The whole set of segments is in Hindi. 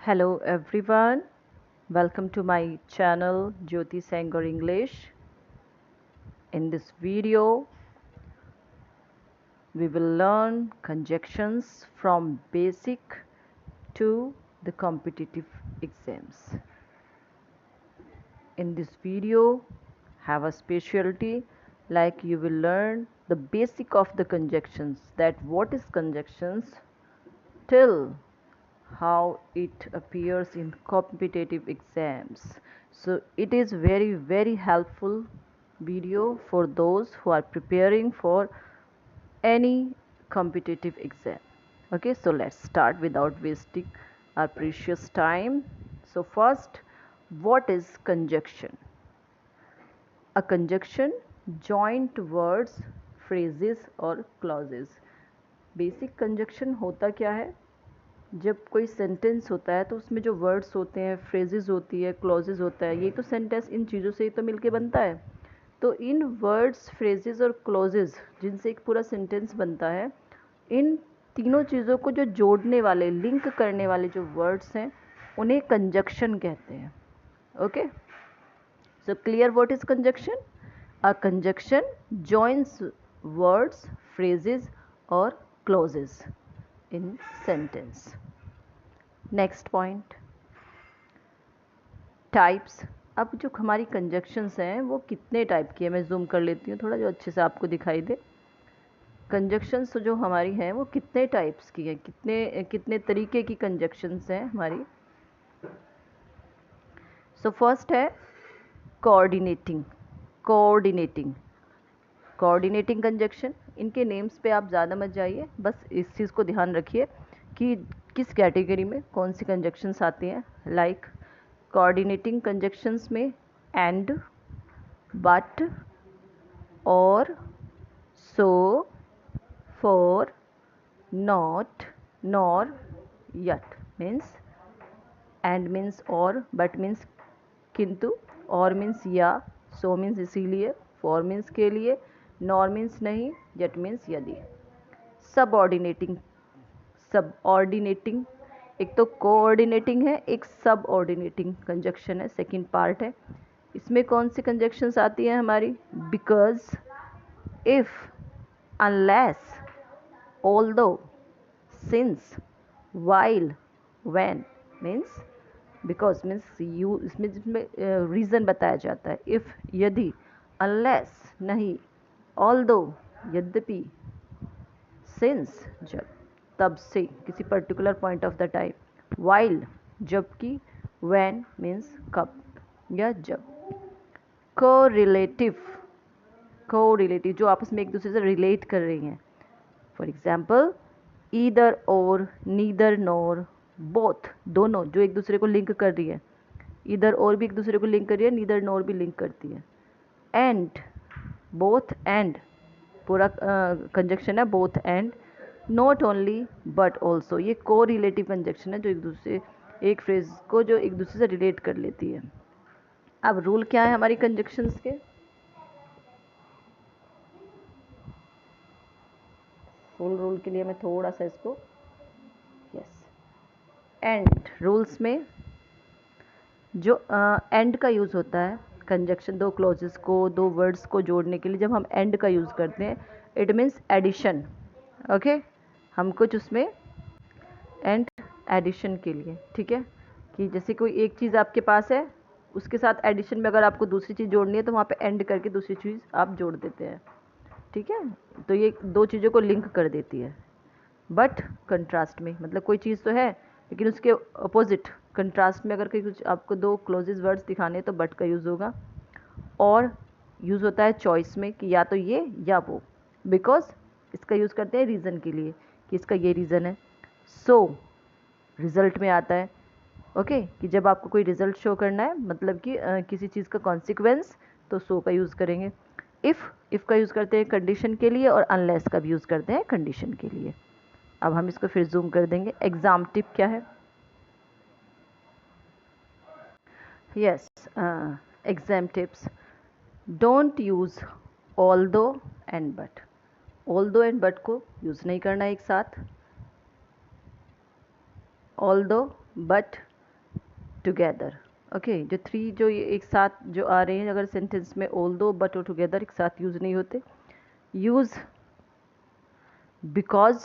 Hello everyone, welcome to my channel Jyoti Sanger English. In this video, we will learn conjunctions from basic to the competitive exams. In this video, have a specialty like you will learn the basic of the conjunctions, that what is conjunctions till how it appears in competitive exams. So it is very helpful video for those who are preparing for any competitive exam. Okay, so let's start without wasting our precious time. So first, what is conjunction? A conjunction joint words, phrases और clauses. बेसिक कंजक्शन होता क्या है? जब कोई सेंटेंस होता है तो उसमें जो वर्ड्स होते हैं, फ्रेजेस होती है, क्लॉजेज होता है, ये तो सेंटेंस इन चीज़ों से ही तो मिलके बनता है। तो इन वर्ड्स, फ्रेजेस और क्लॉजेज जिनसे एक पूरा सेंटेंस बनता है, इन तीनों चीज़ों को जो जोड़ने वाले, लिंक करने वाले जो वर्ड्स हैं, उन्हें कंजक्शन कहते हैं। Okay, so clear what is conjunction? A conjunction joins words, phrases और क्लॉजेज इन सेंटेंस। Next point, types. अब जो हमारी कंजक्शंस हैं वो कितने टाइप की है, मैं जूम कर लेती हूँ थोड़ा जो अच्छे से आपको दिखाई दे। कंजक्शंस जो हमारी हैं वो कितने टाइप्स की हैं, कितने कितने तरीके की कंजक्शंस हैं हमारी। सो फर्स्ट है कोऑर्डिनेटिंग। Coordinating coordinating conjunction. इनके नेम्स पे आप ज़्यादा मत जाइए, बस इस चीज़ को ध्यान रखिए कि किस कैटेगरी में कौन सी कंजक्शंस आती हैं। लाइक कोऑर्डिनेटिंग कंजक्शंस में and, but, or, so, for, not, nor, yet. Means and means और, बट मीन्स किंतु, और मीन्स या, सो मीन्स इसीलिए, फॉर मीन्स के लिए, नॉर मीन्स नहीं, यट मीन्स यदि। सबऑर्डिनेटिंग। सबऑर्डिनेटिंग एक तो कोऑर्डिनेटिंग है, एक सबऑर्डिनेटिंग कंजक्शन है, सेकंड पार्ट है। इसमें कौन सी कंजक्शंस आती हैं हमारी? Because, if, unless, although, since, while, when. Means because means you, इसमें जिसमें रीज़न बताया जाता है। इफ़ यदि, अनलेस नहीं, ऑल्दो यद्यपि, सिंस जब, तब से किसी particular point of the time, while जबकि, व्हेन मीन्स कब या जब। कोरिलेटिव। कोरिलेटिव जो आपस में एक दूसरे से रिलेट कर रही हैं। फॉर एग्जाम्पल, ईदर और, नीदर नोर, बोथ दोनों जो एक दूसरे को लिंक कर रही है। ईदर और भी एक दूसरे को लिंक कर रही है, नीदर नोर भी लिंक करती है। एंड, बोथ एंड पूरा कंजक्शन है, both and. Not only but also, ये को रिलेटिव कंजक्शन है जो एक दूसरे, एक फ्रेज को जो एक दूसरे से रिलेट कर लेती है। अब रूल क्या है हमारी कंजक्शंस के? फुल रूल के लिए मैं थोड़ा सा इसको, यस, एंड रूल्स में जो एंड का यूज़ होता है कंजक्शन, दो क्लॉजेस को, दो वर्ड्स को जोड़ने के लिए जब हम एंड का यूज़ करते हैं, इट मीन्स एडिशन। ओके, हम कुछ उसमें एंड एडिशन के लिए, ठीक है, कि जैसे कोई एक चीज़ आपके पास है, उसके साथ एडिशन में अगर आपको दूसरी चीज़ जोड़नी है तो वहाँ पे एंड करके दूसरी चीज़ आप जोड़ देते हैं, ठीक है। तो ये दो चीज़ों को लिंक कर देती है। बट कंट्रास्ट में, मतलब कोई चीज़ तो है लेकिन उसके अपोजिट कंट्रास्ट में अगर कोई कुछ आपको दो क्लोजेस वर्ड्स दिखाने हैं तो बट का यूज़ होगा। और यूज़ होता है चॉइस में कि या तो ये या वो। बिकॉज इसका यूज़ करते हैं रीज़न के लिए कि इसका ये रीज़न है। सो रिज़ल्ट में आता है, ओके, कि जब आपको कोई रिज़ल्ट शो करना है, मतलब कि किसी चीज़ का कॉन्सिक्वेंस, तो सो का यूज़ करेंगे। इफ़ का यूज़ करते हैं कंडीशन के लिए, और अनलेस का भी यूज़ करते हैं कंडीशन के लिए। अब हम इसको फिर जूम कर देंगे। एग्ज़ाम टिप क्या है? Yes, exam tips, don't use although and but. Although and but को यूज़ नहीं करना एक साथ। Although, but together. ओके, जो थ्री जो ये एक साथ जो आ रहे हैं अगर सेंटेंस में, ऑल्दो, बट और टुगेदर एक साथ यूज़ नहीं होते। यूज़ बिकॉज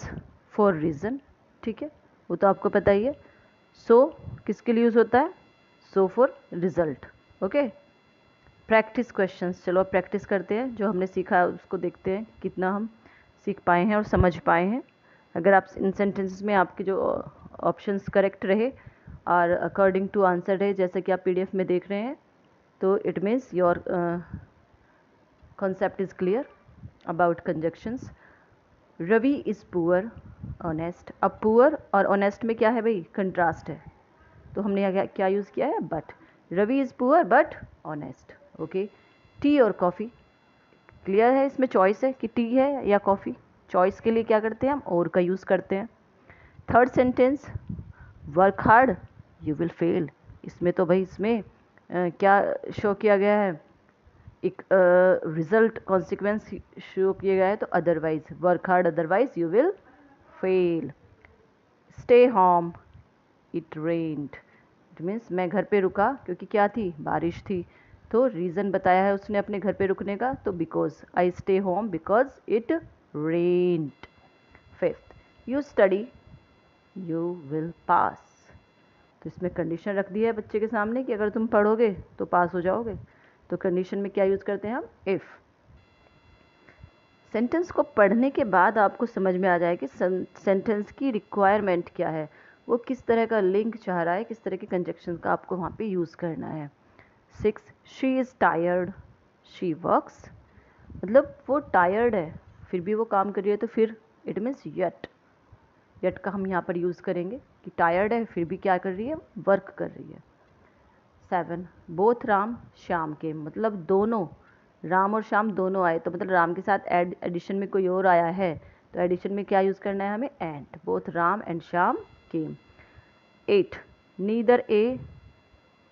फॉर रीज़न, ठीक है, वो तो आपको पता ही है। सो किसके लिए यूज़ होता है? So for result. Okay, practice questions, चलो अब प्रैक्टिस करते हैं। जो हमने सीखा है उसको देखते हैं कितना हम सीख पाए हैं और समझ पाए हैं। अगर आप इन सेंटेंसेस में आपके जो ऑप्शंस करेक्ट रहे और अकॉर्डिंग टू आंसर है, जैसे कि आप पीडीएफ में देख रहे हैं, तो it means your concept is clear about conjunctions. Ravi is poor honest. अब पुअर और ऑनेस्ट में क्या है भाई? कंट्रास्ट है, तो हमने यहाँ क्या यूज़ किया है? But. Ravi is poor but honest. Okay, tea और कॉफ़ी, क्लियर है, इसमें चॉइस है कि टी है या कॉफ़ी। चॉइस के लिए क्या करते हैं हम? और का यूज़ करते हैं। Third sentence, work hard you will fail. इसमें तो भाई इसमें क्या शो किया गया है? एक रिजल्ट कॉन्सिक्वेंस शो किया गया है, तो otherwise, work hard otherwise you will fail. Stay home it rained, it means मैं घर पे रुका क्योंकि क्या थी? बारिश थी। तो रीज़न बताया है उसने अपने घर पे रुकने का, तो because I stay home because it rained. Fifth, you study you will pass. तो इसमें कंडीशन रख दी है बच्चे के सामने कि अगर तुम पढ़ोगे तो पास हो जाओगे। तो कंडीशन में क्या यूज़ करते हैं हम? इफ़। सेंटेंस को पढ़ने के बाद आपको समझ में आ जाए कि सेंटेंस की रिक्वायरमेंट क्या है, वो किस तरह का लिंक चाह रहा है, किस तरह के कंजक्शन का आपको वहाँ पे यूज़ करना है। 6, she is tired she works, मतलब वो टायर्ड है फिर भी वो काम कर रही है, तो फिर इट मीन्स यट। यट का हम यहाँ पर यूज़ करेंगे कि टायर्ड है फिर भी क्या कर रही है? वर्क कर रही है। 7, बोथ राम श्याम के, मतलब दोनों, राम और श्याम दोनों आए, तो मतलब राम के साथ एडिशन में कोई और आया है, तो एडिशन में क्या यूज़ करना है हमें? And. Both Ram and Shyam came. 8, neither A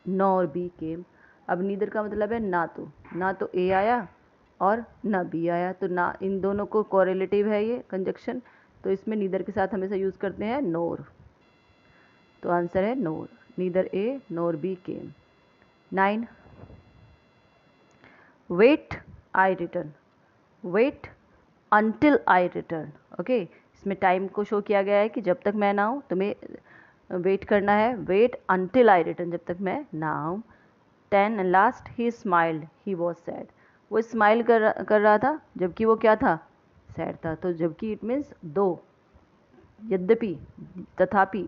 nor B came. अब नीदर का मतलब है ना तो ए आया और ना बी आया, तो ना, इन दोनों को कोरिलेटिव है ये कंजक्शन, तो इसमें नीदर के साथ हमेशा यूज़ करते हैं नोर, तो आंसर है nor, neither A nor B came. 9, wait I return, wait until I return. Okay, इसमें टाइम को शो किया गया है कि जब तक मैं ना आऊँ तुम्हें वेट करना है, वेट अनटिल आई रिटर्न, जब तक मैं ना आऊँ। 10 and last, he smiled he was sad, वो स्माइल कर रहा था जबकि वो क्या था? सैड था। तो जबकि इट मीन्स दो, यद्यपि, तथापि,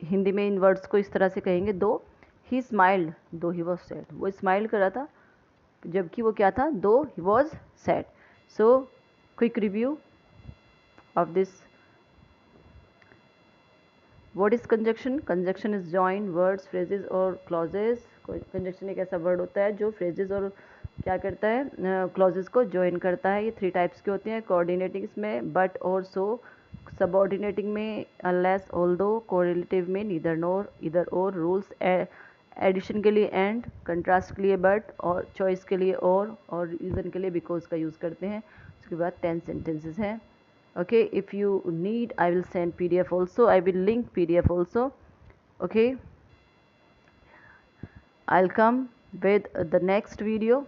हिंदी में इन वर्ड्स को इस तरह से कहेंगे, दो ही स्माइल्ड दो ही वॉज सैड, वो स्माइल कर रहा था जबकि वो क्या था? दो he was sad. So quick review of this, what is conjunction? Conjunction is join words, phrases और क्लॉजेस। कंजक्शन एक ऐसा वर्ड होता है जो फ्रेजेस और क्या करता है? क्लॉजेस को ज्वाइन करता है। ये 3 टाइप्स के होते हैं। कोऑर्डिनेटिंग में बट और सो, सबऑर्डिनेटिंग में अनलेस ऑल्दो, कोरिलेटिव में नीदर नोर इधर और, रूल्स एडिशन के लिए एंड, कंट्रास्ट के लिए बट, और चॉइस के लिए और रीज़न के लिए बिकॉज का यूज़ करते हैं। उसके बाद 10 सेंटेंसेस हैं। Okay, if you need I will send PDF also, I will link PDF also. Okay, I'll come with the next video.